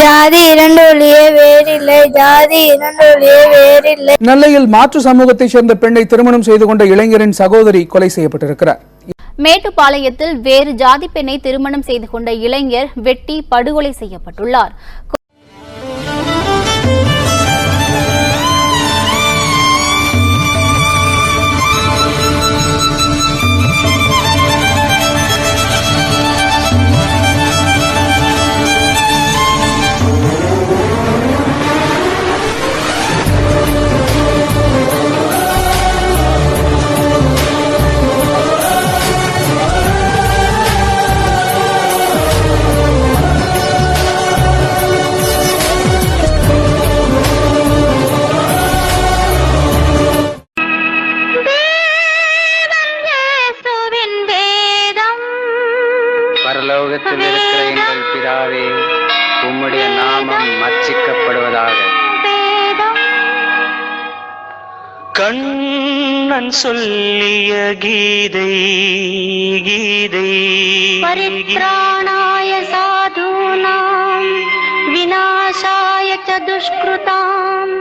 ஜாதி இரண்டொழியே வேறில்லை, ஜாதி இரண்டொழியே வேறில்லை. நெல்லையில் மாற்று சமூகத்தைச் சேர்ந்த பெண்ணை திருமணம் செய்து கொண்ட இளைஞரின் சகோதரி கொலை செய்யப்பட்டிருக்கிறார். மேட்டுப்பாளையத்தில் வேறு ஜாதி பெண்ணை திருமணம் செய்து கொண்ட இளைஞர் வெட்டி படுகொலை செய்யப்பட்டுள்ளார். பரலோகத்தில் இருக்கிற எங்கள் பிதாவே, உம்முடைய நாமம் அர்ச்சிக்கப்படுவதாக. கண்ணன் சொல்லிய கீதை கீதை பரித்ராணாய சாதுனாம் விநாசாய ச துஷ்கிருதாம்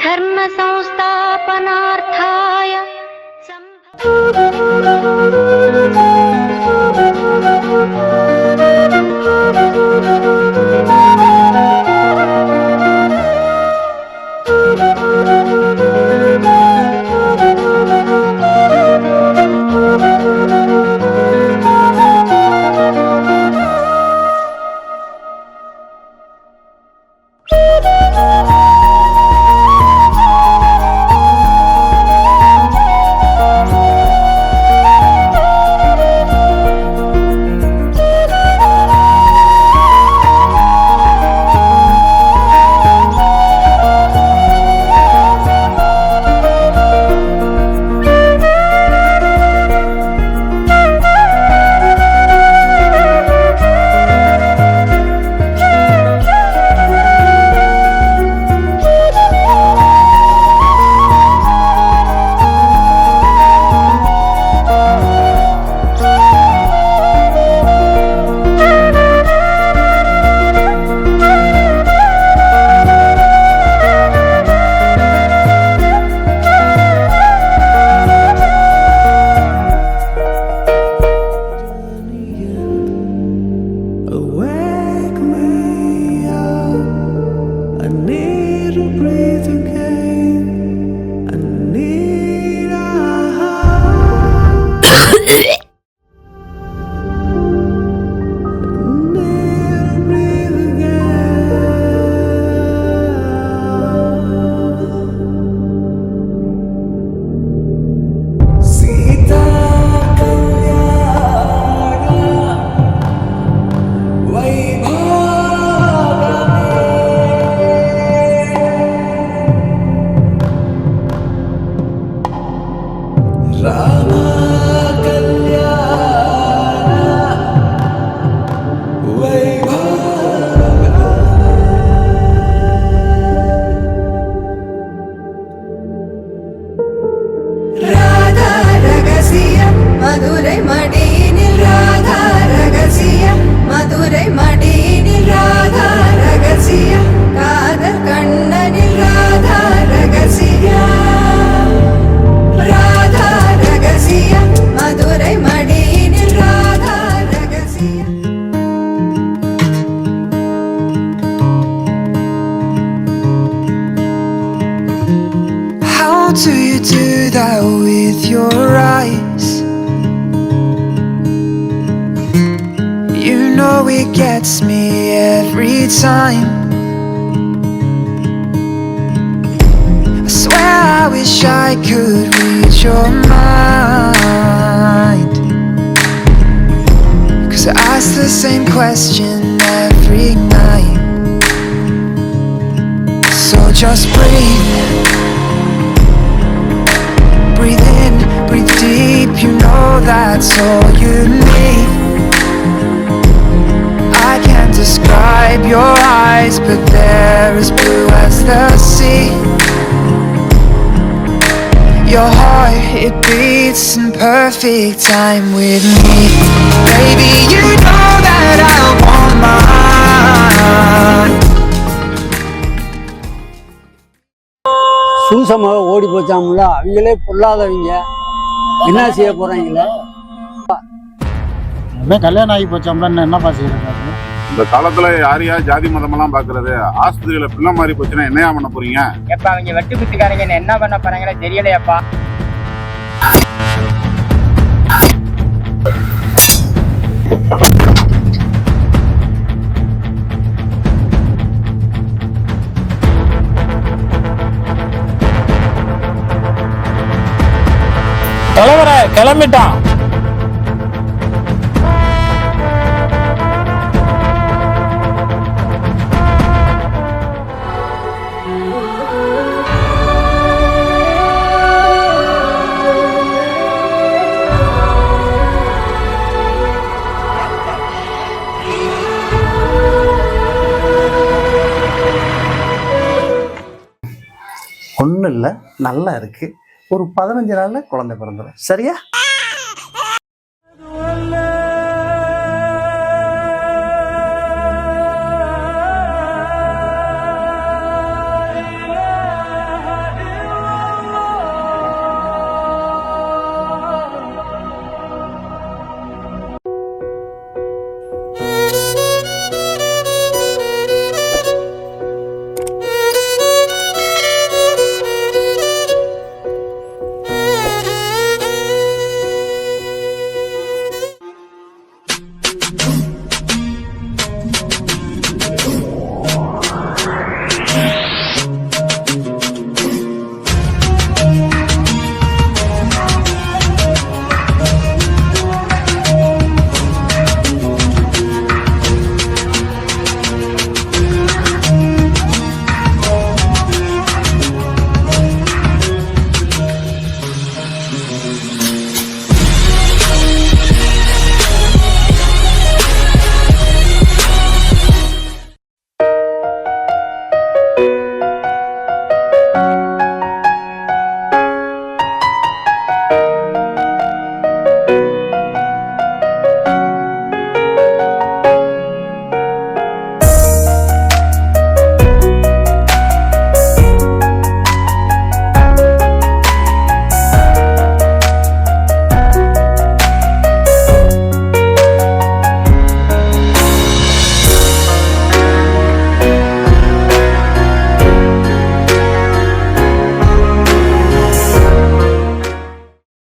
தர்ம சம்ஸ்தாபனார்த்தாய மதுரை மடியினில் ராதா ரகசியம், மதுரை மடியினில் ராதா ரகசியம், காதல் கண்ணனில் ராதா ரகசியம், ராதா ரகசியம், மதுரை மடியினில் ராதா ரகசியம். How do you do that with your eyes? You know it gets me every time. I swear I wish I could read your mind, 'cause I ask the same question every night. So just breathe, breathe in, breathe deep. You know that's all you need. I can't describe your eyes, but they're as blue as the sea. Your heart, it beats in perfect time with me. Baby, you know that I want mine. புருஷமாக ஓடி போச்சாம்ல, அவங்களே பொல்லாதவங்க, என்ன செய்ய போறாங்களே? கல்யாணம் ஆகி போச்சாம்ல, என்னப்பா செய்யறது? இந்த காலத்துல யாரையா ஜாதி மதமெல்லாம் பாக்குறது? ஆஸ்பத்திரியில பிள்ளை மாதிரி போச்சுன்னா என்னையா பண்ண போறீங்க? எப்ப அவங்க வெட்டு குத்துக்காரங்க என்ன பண்ண போறாங்களோ தெரியலையாப்பா. தலைவரை கிளம்பிட்டான். ஒன்றும் இல்லை, நல்லா இருக்கு. ஒரு 15 நாள்ல குழந்தை பிறந்துடும். சரியா?